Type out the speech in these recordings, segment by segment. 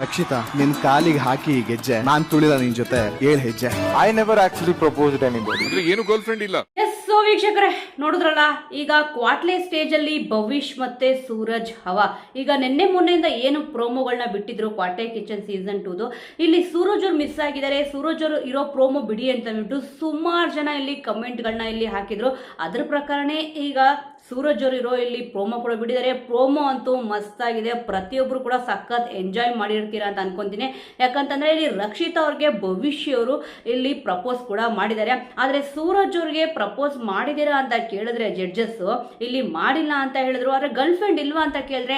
ರಕ್ಷಿತಾ, ನಿನ್ ಕಾಲಿಗೆ ಹಾಕಿ ಈ ಗೆಜ್ಜೆ ನಾನ್ ತುಳಿದ ನಿನ್ ಜೊತೆ 7 ಹೆಜ್ಜೆ. I never actually proposed anybody. ಏನು ಗರ್ಲ್ ಫ್ರೆಂಡ್ ಇಲ್ಲ. ಸೊ ವೀಕ್ಷಕರೇ ನೋಡಿದ್ರಲ್ಲ, ಈಗ ಕ್ವಾಟ್ಲೆ ಸ್ಟೇಜ್ ಅಲ್ಲಿ ಭವಿಷ್ ಮತ್ತೆ ಸೂರಜ್ ಹವಾ. ಈಗ ನಿನ್ನೆ ಮೊನ್ನೆಯಿಂದ ಏನು ಪ್ರೋಮೋಗಳನ್ನ ಬಿಟ್ಟಿದ್ರು ಕ್ವಾಟ್ಲೆ ಕಿಚನ್ ಸೀಸನ್ 2 ಇಲ್ಲಿ ಸೂರಜ್ ಅವ್ರು ಮಿಸ್ ಆಗಿದ್ದಾರೆ. ಸೂರಜ್ ಅವರು ಇರೋ ಪ್ರೋಮೋ ಬಿಡಿ ಅಂತ ಅಂದ್ಬಿಟ್ಟು ಸುಮಾರು ಜನ ಇಲ್ಲಿ ಕಮೆಂಟ್ಗಳನ್ನ ಇಲ್ಲಿ ಹಾಕಿದ್ರು. ಅದ್ರ ಪ್ರಕಾರನೇ ಈಗ ಸೂರಜ್ ಅವರು ಇರೋ ಇಲ್ಲಿ ಪ್ರೋಮೋ ಕೂಡ ಬಿಟ್ಟಿದ್ದಾರೆ. ಪ್ರೋಮೋ ಅಂತೂ ಮಸ್ತ್ ಆಗಿದೆ, ಪ್ರತಿಯೊಬ್ರು ಕೂಡ ಸಖತ್ ಎಂಜಾಯ್ ಮಾಡಿರ್ತೀರಾ ಅಂತ ಅನ್ಕೊಂತೀನಿ. ಯಾಕಂತಂದ್ರೆ ಇಲ್ಲಿ ರಕ್ಷಿತಾ ಅವ್ರಿಗೆ ಭವಿಷ್ಯ ಅವರು ಇಲ್ಲಿ ಪ್ರಪೋಸ್ ಕೂಡ ಮಾಡಿದ್ದಾರೆ. ಆದ್ರೆ ಸೂರಜ್ ಅವ್ರಿಗೆ ಪ್ರಪೋಸ್ ಮಾಡಿದೀರಾ ಅಂತ ಕೇಳಿದ್ರೆ ಜಡ್ಜಸ್ ಇಲ್ಲಿ ಮಾಡಿಲ್ಲ ಅಂತ ಹೇಳಿದ್ರು. ಆದ್ರೆ ಗರ್ಲ್ ಫ್ರೆಂಡ್ ಇಲ್ವಾ ಅಂತ ಕೇಳಿದ್ರೆ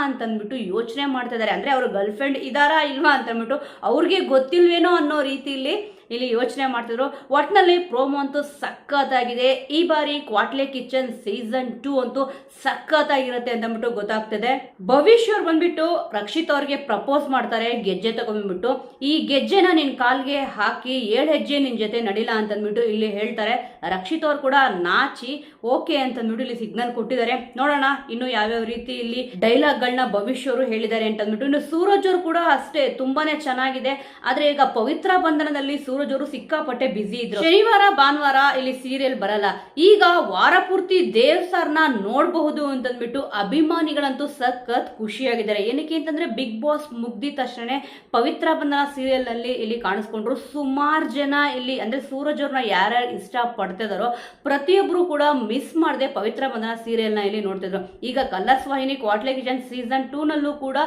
ಅಂತಂದ್ಬಿಟ್ಟು ಯೋಚನೆ ಮಾಡ್ತಾ ಇದಾರೆ. ಅಂದ್ರೆ ಅವ್ರ ಗರ್ಲ್ ಫ್ರೆಂಡ್ ಇದಾರಾ ಇಲ್ವಾ ಅಂತ ಅಂದ್ಬಿಟ್ಟು ಅವ್ರಿಗೆ ಗೊತ್ತಿಲ್ವೇನೋ ಅನ್ನೋ ರೀತಿಯಲ್ಲಿ ಇಲ್ಲಿ ಯೋಚನೆ ಮಾಡ್ತಿದ್ರು. ಒಟ್ನಲ್ಲಿ ಪ್ರೋಮೋ ಅಂತೂ ಸಖತ್ತಾಗಿದೆ. ಈ ಬಾರಿ ಕ್ವಾಟ್ಲೆ ಕಿಚನ್ ಸೀಸನ್ 2 ಅಂತೂ ಸಖತ್ತಾಗಿರುತ್ತೆ ಅಂತ ಅಂದ್ಬಿಟ್ಟು ಗೊತ್ತಾಗ್ತದೆ. ಭವಿಷ್ಯ ಅವ್ರು ಬಂದ್ಬಿಟ್ಟು ರಕ್ಷಿತ್ ಅವ್ರಿಗೆ ಪ್ರಪೋಸ್ ಮಾಡ್ತಾರೆ ಗೆಜ್ಜೆ ತಗೊಂಡ್ಬಿಟ್ಟು. ಈ ಗೆಜ್ಜೆನ ನಿನ್ ಕಾಲ್ಗೆ ಹಾಕಿ 7 ಹೆಜ್ಜೆ ನಿನ್ ಜೊತೆ ನಡಿಲ್ಲ ಅಂತಂದ್ಬಿಟ್ಟು ಇಲ್ಲಿ ಹೇಳ್ತಾರೆ. ರಕ್ಷಿತ್ ಅವ್ರು ಕೂಡ ನಾಚಿ ಓಕೆ ಅಂತಂದ್ಬಿಟ್ಟು ಇಲ್ಲಿ ಸಿಗ್ನಲ್ ಕೊಟ್ಟಿದ್ದಾರೆ. ನೋಡೋಣ ಇನ್ನು ಯಾವ್ಯಾವ ರೀತಿ ಇಲ್ಲಿ ಡೈಲಾಗ್ ಗಳನ್ನ ಭವಿಷ್ಯ ಅವರು ಹೇಳಿದ್ದಾರೆ ಅಂತಂದ್ಬಿಟ್ಟು. ಇನ್ನು ಸೂರಜ್ ಅವರು ಕೂಡ ಅಷ್ಟೇ ತುಂಬಾನೇ ಚೆನ್ನಾಗಿದೆ. ಆದ್ರೆ ಈಗ ಪವಿತ್ರ ಬಂಧನದಲ್ಲಿ ಸೂರಜ್ ಅವರು ಸಿಕ್ಕಾಪಟ್ಟೆ ಬಿಸಿ ಇದ್ರು. ಶನಿವಾರ ಭಾನುವಾರ ಇಲ್ಲಿ ಸೀರಿಯಲ್ ಬರಲ್ಲ. ಈಗ ವಾರ ಪೂರ್ತಿ ದೇವ್ ಸರ್ನ ನೋಡಬಹುದು ಅಂತಂದ್ಬಿಟ್ಟು ಅಭಿಮಾನಿಗಳಂತೂ ಸಖತ್ ಖುಷಿಯಾಗಿದ್ದಾರೆ. ಏನಕ್ಕೆ ಅಂತಂದ್ರೆ ಬಿಗ್ ಬಾಸ್ ಮುಗ್ದಿದ ತಕ್ಷಣ ಪವಿತ್ರ ಬಂಧನ ಸೀರಿಯಲ್ ನಲ್ಲಿ ಇಲ್ಲಿ ಕಾಣಿಸ್ಕೊಂಡ್ರು. ಸುಮಾರು ಜನ ಇಲ್ಲಿ ಅಂದ್ರೆ ಸೂರಜ್ ಅವ್ರನ್ನ ಯಾರ್ಯಾರು ಇಷ್ಟ ಪಡ್ತಿದಾರೋ ಪ್ರತಿಯೊಬ್ರು ಕೂಡ ಮಿಸ್ ಮಾಡದೆ ಪವಿತ್ರ ಬಂಧನ ಸೀರಿಯಲ್ ನ ಇಲ್ಲಿ ನೋಡ್ತಿದ್ರು. ಈಗ ಕಲರ್ಸ್ ವಾಹಿನಿ ಕ್ವಾಟ್ಲೆ ಕಿಚನ್ ಸೀಸನ್ 2 ನಲ್ಲೂ ಕೂಡ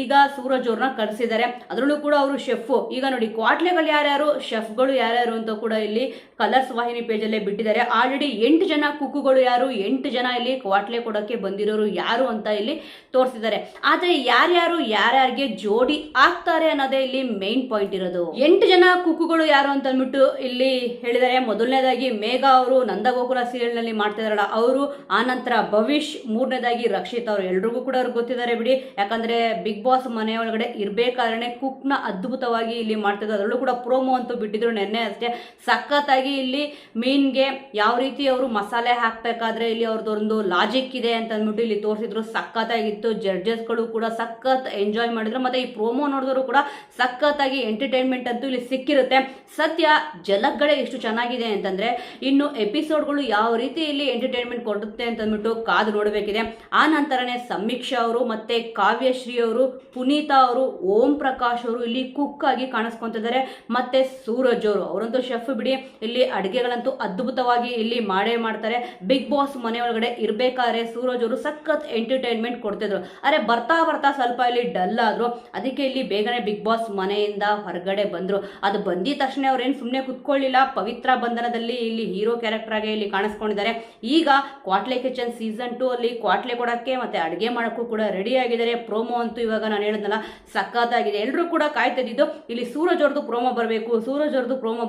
ಈಗ ಸೂರಜ್ ಅವ್ರನ್ನ ಕರೆಸಿದ್ದಾರೆ. ಅದರಲ್ಲೂ ಕೂಡ ಅವರು ಶೆಫ್. ಈಗ ನೋಡಿ ಕ್ವಾಟ್ಲೆಗಳು ಯಾರ್ಯಾರು, ಶೆಫ್ಗಳು ಯಾರ್ಯಾರು ಅಂತ ಕೂಡ ಇಲ್ಲಿ ಕಲರ್ಸ್ ವಾಹಿನಿ ಪೇಜ್ ಅಲ್ಲೇ ಬಿಟ್ಟಿದ್ದಾರೆ. ಆಲ್ರೆಡಿ 8 ಜನ ಕುಕ್ಕುಗಳು ಯಾರು, 8 ಜನ ಇಲ್ಲಿ ಕ್ವಾಟ್ಲೆ ಕೊಡಕ್ಕೆ ಬಂದಿರೋರು ಯಾರು ಅಂತ ಇಲ್ಲಿ ತೋರಿಸಿದ್ದಾರೆ. ಆದ್ರೆ ಯಾರ್ಯಾರಿಗೆ ಜೋಡಿ ಆಗ್ತಾರೆ ಅನ್ನೋದೇ ಇಲ್ಲಿ ಮೇನ್ ಪಾಯಿಂಟ್ ಇರೋದು. 8 ಜನ ಕುಕ್ಕುಗಳು ಯಾರು ಅಂತ ಅಂದ್ಬಿಟ್ಟು ಇಲ್ಲಿ ಹೇಳಿದ್ದಾರೆ. ಮೊದಲನೇದಾಗಿ ಮೇಘ ಅವರು ನಂದಗೋಕುಲ ಸೀರಿಯಲ್ ನಲ್ಲಿ ಮಾಡ್ತಾ ಇದಾರಲ್ಲ ಅವರು, ಆನಂತರ ಭವಿಷ್, ಮೂರನೇದಾಗಿ ರಕ್ಷಿತ್ ಅವರು. ಎಲ್ರಿಗೂ ಕೂಡ ಅವ್ರು ಗೊತ್ತಿದ್ದಾರೆ ಬಿಡಿ. ಯಾಕಂದ್ರೆ ಬಿಗ್ ಬಾಸ್ ಮನೆ ಒಳಗಡೆ ಇರ್ಬೇಕಾದ್ರೆ ಕುಕ್ ನ ಅದ್ಭುತವಾಗಿ ಇಲ್ಲಿ ಮಾಡ್ತಿದ್ರು. ಅದರಲ್ಲೂ ಕೂಡ ಪ್ರೋಮೋ ಅಂತೂ ಬಿಟ್ಟಿದ್ರು ನೆನ್ನೆ ಅಷ್ಟೇ. ಸಖತ್ತಾಗಿ ಇಲ್ಲಿ ಮೀನ್ಗೆ ಯಾವ ರೀತಿ ಅವರು ಮಸಾಲೆ ಹಾಕ್ಬೇಕಾದ್ರೆ ಇಲ್ಲಿ ಅವ್ರದ್ದೊಂದು ಲಾಜಿಕ್ ಇದೆ ಅಂತ ಅಂದ್ಬಿಟ್ಟು ಇಲ್ಲಿ ತೋರಿಸಿದ್ರು. ಸಖತ್ತಾಗಿತ್ತು. ಜಡ್ಜಸ್ಗಳು ಕೂಡ ಸಖತ್ ಎಂಜಾಯ್ ಮಾಡಿದ್ರು. ಮತ್ತೆ ಈ ಪ್ರೋಮೋ ನೋಡಿದ್ರು ಕೂಡ ಸಖತ್ತಾಗಿ ಎಂಟರ್ಟೈನ್ಮೆಂಟ್ ಅಂತೂ ಇಲ್ಲಿ ಸಿಕ್ಕಿರುತ್ತೆ. ಸದ್ಯ ಜಲಕ್ಗಳೇ ಎಷ್ಟು ಚೆನ್ನಾಗಿದೆ ಅಂತಂದ್ರೆ ಇನ್ನು ಎಪಿಸೋಡ್ಗಳು ಯಾವ ರೀತಿ ಇಲ್ಲಿ ಎಂಟರ್ಟೈನ್ಮೆಂಟ್ ಕೊಡುತ್ತೆ ಅಂತ ಅಂದ್ಬಿಟ್ಟು ಕಾದು ನೋಡಬೇಕಿದೆ. ಆ ನಂತರನೇ ಸಮೀಕ್ಷಾ ಅವರು ಮತ್ತೆ ಕಾವ್ಯಶ್ರೀ ಅವರು, ಪುನೀತಾ ಅವರು, ಓಂ ಪ್ರಕಾಶ್ ಅವರು ಇಲ್ಲಿ ಕುಕ್ ಆಗಿ ಕಾಣಿಸ್ಕೊಂತಿದ್ದಾರೆ. ಮತ್ತೆ ಸೂರಜ್ ಅವರು, ಅವರಂತೂ ಶೆಫ್ ಬಿಡಿ. ಇಲ್ಲಿ ಅಡುಗೆಗಳಂತೂ ಅದ್ಭುತವಾಗಿ ಇಲ್ಲಿ ಮಾಡೇ ಮಾಡ್ತಾರೆ. ಬಿಗ್ ಬಾಸ್ ಮನೆ ಒಳಗಡೆ ಇರ್ಬೇಕಾದ್ರೆ ಸೂರಜ್ ಅವರು ಸಖತ್ ಎಂಟರ್ಟೈನ್ಮೆಂಟ್ ಕೊಡ್ತಿದ್ರು. ಅರೆ ಬರ್ತಾ ಸ್ವಲ್ಪ ಇಲ್ಲಿ ಡಲ್ ಆದ್ರು. ಅದಕ್ಕೆ ಇಲ್ಲಿ ಬೇಗನೆ ಬಿಗ್ ಬಾಸ್ ಮನೆಯಿಂದ ಹೊರಗಡೆ ಬಂದ್ರು. ಅದು ಬಂದಿದ ತಕ್ಷಣ ಅವ್ರೇನು ಸುಮ್ಮನೆ ಕುತ್ಕೊಳ್ಳಿಲ್ಲ. ಪವಿತ್ರ ಬಂಧನದಲ್ಲಿ ಇಲ್ಲಿ ಹೀರೋ ಕ್ಯಾರೆಕ್ಟರ್ ಆಗಿ ಇಲ್ಲಿ ಕಾಣಿಸ್ಕೊಂಡಿದ್ದಾರೆ. ಈಗ ಕ್ವಾಟ್ಲೆ ಕಿಚನ್ ಸೀಸನ್ 2 ಅಲ್ಲಿ ಕ್ವಾಟ್ಲೆ ಕೊಡಕ್ಕೆ ಮತ್ತೆ ಅಡುಗೆ ಮಾಡೋಕ್ಕೂ ಕೂಡ ರೆಡಿ ಆಗಿದ್ದಾರೆ. ಪ್ರೋಮೋ ಅಂತೂ ಇವಾಗ ನಾನು ಹೇಳಿದ್ನಲ್ಲ ಸಖತ್ತಾಗಿದೆ. ಎಲ್ಲರೂ ಕೂಡ ಕಾಯ್ತಿದ್ದು ಇಲ್ಲಿ ಸೂರಜ್ ಅವ್ರದ್ದು ಪ್ರೋಮೋ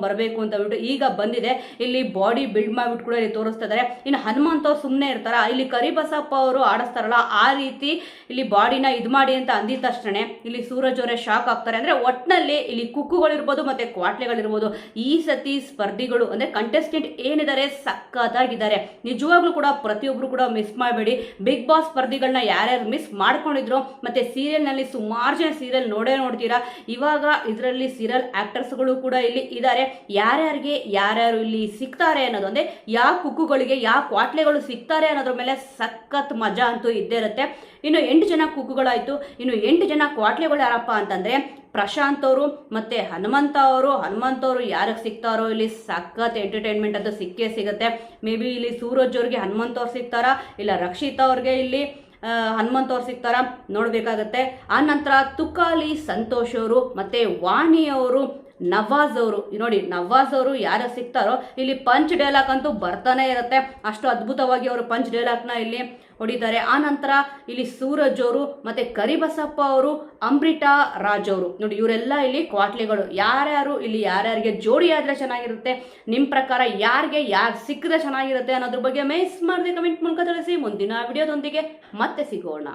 ಬರಬೇಕು ಅಂತ ಬಿಟ್ಟು ಈಗ ಬಂದಿದೆ. ಇಲ್ಲಿ ಬಾಡಿ ಬಿಲ್ಡ್ ಮಾಡ್ಬಿಟ್ಟು ಕೂಡ ಇಲ್ಲಿ ತೋರಿಸ್ತಾ ಇದ್ದಾರೆ. ಇನ್ನು ಹನುಮಂತ ಅವ್ರು ಸುಮ್ಮನೆ ಇರ್ತಾರ, ಇಲ್ಲಿ ಕರಿಬಸಪ್ಪ ಅವರು ಆಡಿಸ್ತಾರಲ್ಲ ಆ ರೀತಿ ಇಲ್ಲಿ ಬಾಡಿನ ಇದು ಮಾಡಿ ಅಂತ ಅಂದಿದ ತಕ್ಷಣ ಇಲ್ಲಿ ಸೂರಜ್ ಅವರೇ ಶಾಕ್ ಆಗ್ತಾರೆ. ಅಂದ್ರೆ ಒಟ್ನಲ್ಲಿ ಇಲ್ಲಿ ಕುಕ್ಕುಗಳಿರ್ಬೋದು ಮತ್ತೆ ಕ್ವಾಟ್ಲೆಗಳಿರ್ಬೋದು, ಈ ಸತಿ ಸ್ಪರ್ಧಿಗಳು ಅಂದ್ರೆ ಕಂಟೆಸ್ಟೆಂಟ್ ಏನಿದ್ದಾರೆ ಸಖತ್ತಾಗಿದ್ದಾರೆ. ನಿಜವಾಗ್ಲೂ ಕೂಡ ಪ್ರತಿಯೊಬ್ರು ಕೂಡ ಮಿಸ್ ಮಾಡಬೇಡಿ. ಬಿಗ್ ಬಾಸ್ ಸ್ಪರ್ಧಿಗಳನ್ನ ಯಾರ್ಯಾರು ಮಿಸ್ ಮಾಡ್ಕೊಂಡಿದ್ರು ಮತ್ತೆ ಸೀರಿಯಲ್ ನಲ್ಲಿ ಸುಮಾರು ಜನ ಸೀರಿಯಲ್ ನೋಡ್ತೀರಾ. ಇವಾಗ ಇದರಲ್ಲಿ ಸೀರಿಯಲ್ ಆಕ್ಟರ್ಸ್ಗಳು ಕೂಡ ಇಲ್ಲಿ ಇದ್ದಾರೆ. ಯಾರ್ಯಾರು ಇಲ್ಲಿ ಸಿಗ್ತಾರೆ ಅನ್ನೋದು ಅಂದ್ರೆ ಯಾವ ಕುಕ್ಕುಗಳಿಗೆ ಯಾವ ಕ್ವಾಟ್ಲೆಗಳು ಸಿಗ್ತಾರೆ ಅನ್ನೋದ್ರ ಮೇಲೆ ಸಖತ್ ಮಜಾ ಅಂತೂ ಇದ್ದೇ ಇರುತ್ತೆ. ಇನ್ನು 8 ಜನ ಕುಕ್ಕುಗಳಾಯ್ತು. ಇನ್ನು 8 ಜನ ಕ್ವಾಟ್ಲೆಗಳು ಯಾರಪ್ಪ ಅಂತಂದ್ರೆ ಪ್ರಶಾಂತ್ ಅವರು ಮತ್ತೆ ಹನುಮಂತ ಅವರು ಯಾರಿಗೆ ಸಿಗ್ತಾರೋ ಇಲ್ಲಿ ಸಖತ್ ಎಂಟರ್ಟೈನ್ಮೆಂಟ್ ಅಂತ ಸಿಕ್ಕೇ ಸಿಗುತ್ತೆ. ಮೇ ಬಿ ಇಲ್ಲಿ ಸೂರಜ್ ಅವ್ರಿಗೆ ಹನುಮಂತ ಅವ್ರು ಸಿಗ್ತಾರಾ, ಇಲ್ಲ ರಕ್ಷಿತಾ ಅವ್ರಿಗೆ ಇಲ್ಲಿ ಹನುಮಂತ ಅವ್ರು ಸಿಗ್ತಾರ ನೋಡ್ಬೇಕಾಗತ್ತೆ. ಆ ನಂತರ ತುಕಾಲಿ ಸಂತೋಷ್ ಅವರು ಮತ್ತೆ ವಾಣಿ ಅವರು, ನವಾಜ್ ಅವರು. ನೋಡಿ ನವಾಜ್ ಅವರು ಯಾರು ಸಿಗ್ತಾರೋ ಇಲ್ಲಿ ಪಂಚ್ ಡೈಲಾಗ್ ಅಂತೂ ಬರ್ತಾನೆ ಇರುತ್ತೆ. ಅಷ್ಟು ಅದ್ಭುತವಾಗಿ ಅವರು ಪಂಚ್ ಡೈಲಾಗ್ನ ಇಲ್ಲಿ ಹೊಡಿತಾರೆ. ಆ ನಂತರ ಇಲ್ಲಿ ಸೂರಜ್ ಅವರು ಮತ್ತೆ ಕರಿಬಸಪ್ಪ ಅವರು, ಅಮೃತಾ ರಾಜ್ ಅವರು. ನೋಡಿ ಇವರೆಲ್ಲ ಇಲ್ಲಿ ಕ್ವಾಟ್ಲೆಗಳು. ಯಾರ್ಯಾರಿಗೆ ಜೋಡಿ ಆದ್ರೆ ಚೆನ್ನಾಗಿರುತ್ತೆ, ನಿಮ್ಮ ಪ್ರಕಾರ ಯಾರು ಸಿಕ್ಕಿದ್ರೆ ಚೆನ್ನಾಗಿರುತ್ತೆ ಅನ್ನೋದ್ರ ಬಗ್ಗೆ ಮಿಸ್ ಮಾಡದೆ ಕಮೆಂಟ್ ಮೂಲಕ ತಿಳಿಸಿ. ಮುಂದಿನ ವಿಡಿಯೋದೊಂದಿಗೆ ಮತ್ತೆ ಸಿಗೋಣ.